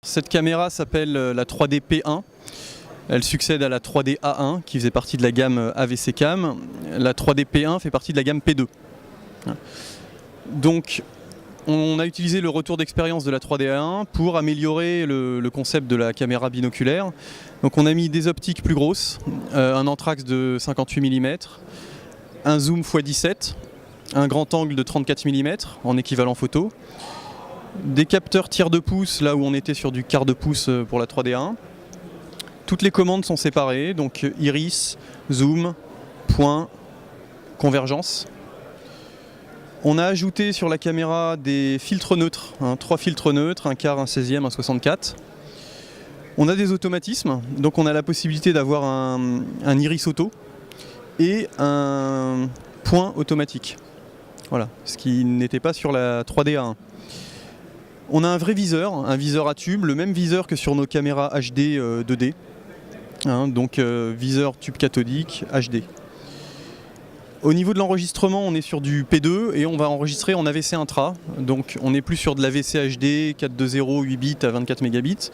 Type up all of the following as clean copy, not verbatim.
Cette caméra s'appelle la 3D P1. Elle succède à la 3D A1 qui faisait partie de la gamme AVC Cam. La 3D P1 fait partie de la gamme P2. Donc on a utilisé le retour d'expérience de la 3D A1 pour améliorer le concept de la caméra binoculaire. Donc on a mis des optiques plus grosses, un anthrax de 58 mm, un zoom x17, un grand angle de 34 mm en équivalent photo, des capteurs tiers de pouce là où on était sur du quart de pouce pour la 3D A1. Toutes les commandes sont séparées, donc iris, zoom, point, convergence. On a ajouté sur la caméra des filtres neutres, 3 filtres neutres, un quart, un 16e, un 64. On a des automatismes, donc on a la possibilité d'avoir un iris auto et un point automatique. Voilà, ce qui n'était pas sur la 3D A1. On a un vrai viseur, un viseur à tube, le même viseur que sur nos caméras HD 2D. Donc viseur tube cathodique HD. Au niveau de l'enregistrement, on est sur du P2 et on va enregistrer en AVC intra. Donc on n'est plus sur de l'AVC HD 420 8 bits à 24 mégabits.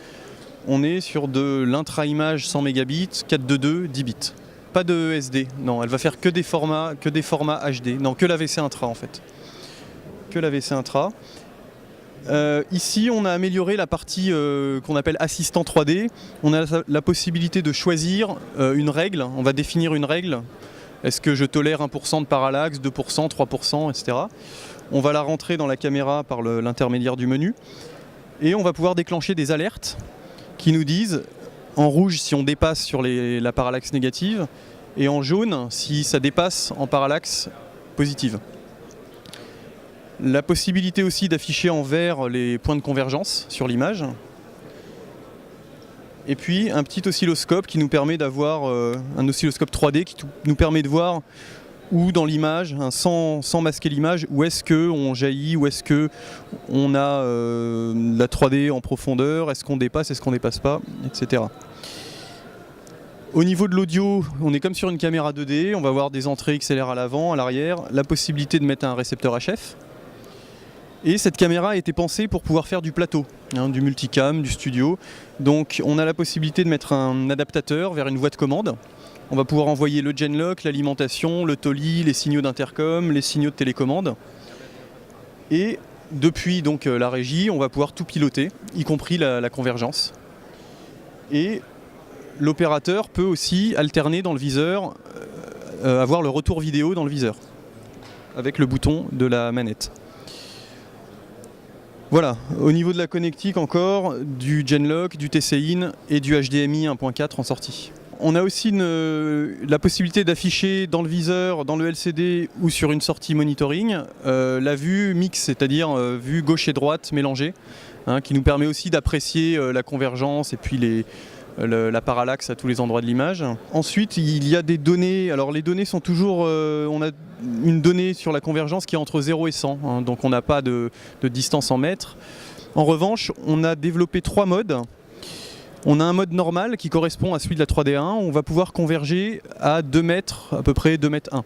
On est sur de l'intra-image 100 mégabits, 422 10 bits. Pas de SD, non, elle va faire que des formats HD. Non, que l'AVC intra en fait. Que l'AVC intra. Ici, on a amélioré la partie qu'on appelle assistant 3D. On a la possibilité de choisir une règle. On va définir une règle. Est-ce que je tolère 1% de parallaxe, 2%, 3%, etc. On va la rentrer dans la caméra par l'intermédiaire du menu. Et on va pouvoir déclencher des alertes qui nous disent en rouge si on dépasse sur la parallaxe négative et en jaune si ça dépasse en parallaxe positive. La possibilité aussi d'afficher en vert les points de convergence sur l'image. Et puis un petit oscilloscope qui nous permet d'avoir un oscilloscope 3D qui nous permet de voir où dans l'image, sans masquer l'image, où est-ce qu'on jaillit, où est-ce qu'on a la 3D en profondeur, est-ce qu'on dépasse, est-ce qu'on dépasse pas, etc. Au niveau de l'audio, on est comme sur une caméra 2D, on va avoir des entrées XLR à l'avant, à l'arrière, la possibilité de mettre un récepteur HF. Et cette caméra a été pensée pour pouvoir faire du plateau, du multicam, du studio. Donc on a la possibilité de mettre un adaptateur vers une voie de commande. On va pouvoir envoyer le Genlock, l'alimentation, le Tolly, les signaux d'intercom, les signaux de télécommande. Et depuis donc la régie, on va pouvoir tout piloter, y compris la convergence. Et l'opérateur peut aussi alterner dans le viseur, avoir le retour vidéo dans le viseur, avec le bouton de la manette. Voilà, au niveau de la connectique encore, du Genlock, du TC-in et du HDMI 1.4 en sortie. On a aussi la possibilité d'afficher dans le viseur, dans le LCD ou sur une sortie monitoring, la vue mixte, c'est-à-dire vue gauche et droite mélangée, qui nous permet aussi d'apprécier la convergence et puis la parallaxe à tous les endroits de l'image. Ensuite, il y a des données. Alors les données sont toujours... on a une donnée sur la convergence qui est entre 0 et 100, donc on n'a pas de distance en mètres. En revanche, on a développé 3 modes. On a un mode normal qui correspond à celui de la 3D1. On va pouvoir converger à 2 mètres, à peu près 2 mètres 1.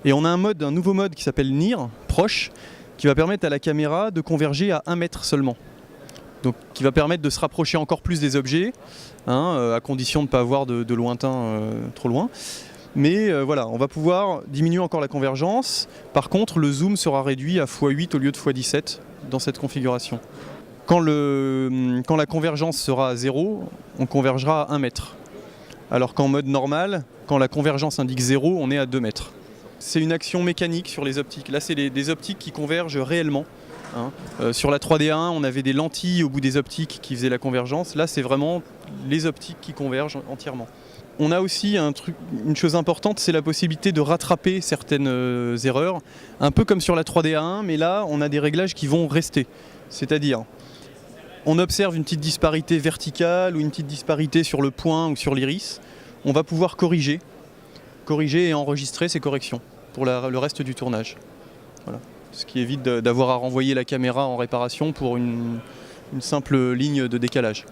Et on a un nouveau mode qui s'appelle NIR, proche, qui va permettre à la caméra de converger à 1 mètre seulement. Donc, qui va permettre de se rapprocher encore plus des objets, à condition de ne pas avoir de lointain trop loin. Mais voilà, on va pouvoir diminuer encore la convergence. Par contre, le zoom sera réduit à x8 au lieu de x17 dans cette configuration. Quand la convergence sera à 0, on convergera à 1 mètre. Alors qu'en mode normal, quand la convergence indique 0, on est à 2 mètres. C'est une action mécanique sur les optiques. Là, c'est des optiques qui convergent réellement. Sur la 3D1, on avait des lentilles au bout des optiques qui faisaient la convergence. Là, c'est vraiment les optiques qui convergent entièrement. On a aussi une chose importante, c'est la possibilité de rattraper certaines erreurs, un peu comme sur la 3D1, mais là, on a des réglages qui vont rester. C'est-à-dire, on observe une petite disparité verticale ou une petite disparité sur le point ou sur l'iris. On va pouvoir corriger et enregistrer ces corrections pour le reste du tournage. Voilà. Ce qui évite d'avoir à renvoyer la caméra en réparation pour une simple ligne de décalage.